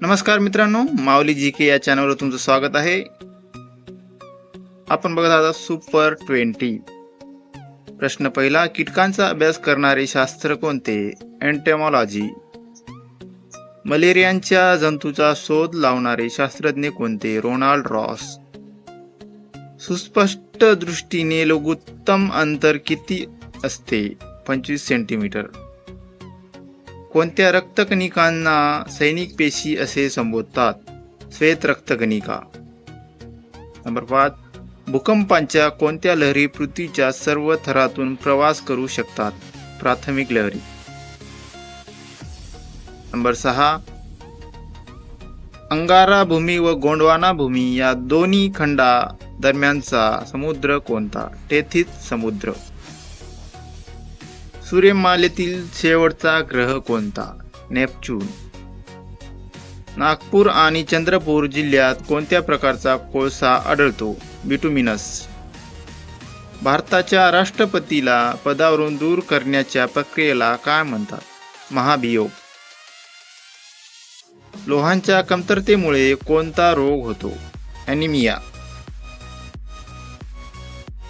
नमस्कार मित्रांनो, माऊली जीके या चॅनलवर तुमचं स्वागत आहे। आपण बघत आहात सुपर 20। प्रश्न पहिला, कीटकांचा अभ्यास करणारे शास्त्र कोणते? एंटोमॉलॉजी। मलेरियाच्या जंतूचा शोध लावणारे शास्त्रज्ञ कोणते? Ronald Ross. सुस्पष्ट दृष्टीने लघुत्तम अंतर किती असते? 25 सेंटीमीटर। कोणत्या रक्तकणिकांना सैनिक पेशी असे संबोधतात? श्वेत रक्तकणिका। नंबर 5, भूकंपांच्या कोणत्या लहरी पृथ्वीच्या सर्व थरातून प्रवास करू शकतात? प्राथमिक लहरी। नंबर 6, अंगारा भूमी व गोंडवाना भूमी या दोन्ही खंडा दरम्यानचा समुद्र कोणता? टेथिस समुद्र। सूर्यमालेतील शेवटचा ग्रह कोणता? नेपच्यून। नागपूर आणि चंद्रपूर जिल्ह्यात कोणत्या प्रकारचा कोळसा आढळतो? बिटुमिनस। भारताच्या राष्ट्रपतीला पदावरून दूर करण्याच्या प्रक्रियेला काय म्हणतात? महाभियोग। लोहांच्या कमतरतेमुळे कोणता रोग होतो? ॲनिमिया।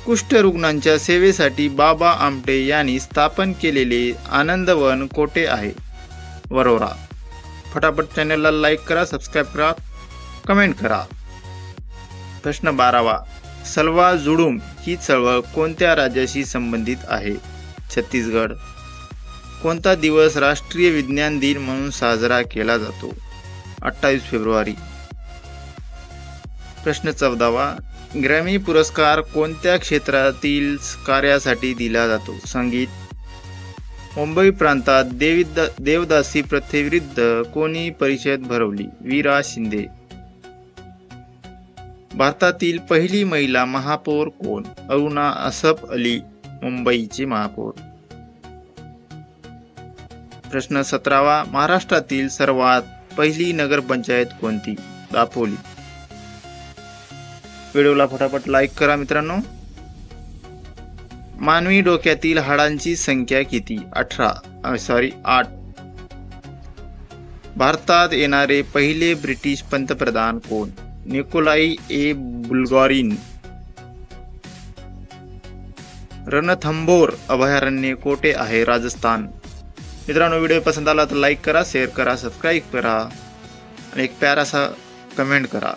कुष्ठरुग्णांच्या सेवेसाठी बाबा आमटे यांनी स्थापन केलेले आनंदवन कोठे आहे? वरोरा। फटाफट चॅनलला लाईक करा, सबस्क्राईब करा, कमेंट करा। प्रश्न 12वा, सलवा जुडूम ही चळवळ कोणत्या राज्याशी संबंधित आहे? छत्तीसगड। कोणता दिवस राष्ट्रीय विज्ञान दिन म्हणून साजरा केला जातो? 28 फेब्रुवारी। प्रश्न 14वा, ग्रॅमी पुरस्कार कोणत्या क्षेत्रातील कार्यासाठी दिला जातो? संगीत। मुंबई प्रांतात देवदासी प्रथेविरुद्ध कोणी परिषद भरवली? वीरा शिंदे। भारतातील पहिली महिला महापौर कोण? अरुणा असफ अली, मुंबईची महापौर। प्रश्न 17वा, महाराष्ट्रातील सर्वात पहिली नगरपंचायत कोणती? दापोली। व्हिडिओला फटाफट लाईक करा मित्रांनो। मानवी डोक्यातील हाडांची संख्या किती? 8। भारतात येणारे पहिले ब्रिटिश पंतप्रधान कोण? निकोलाई ए बुल्गारिन। रणथंभोर अभयारण्य कोठे आहे? राजस्थान। मित्रांनो, व्हिडिओ पसंत आला तर लाईक करा, शेअर करा, सबस्क्राईब करा आणि एक प्यारासा कमेंट करा।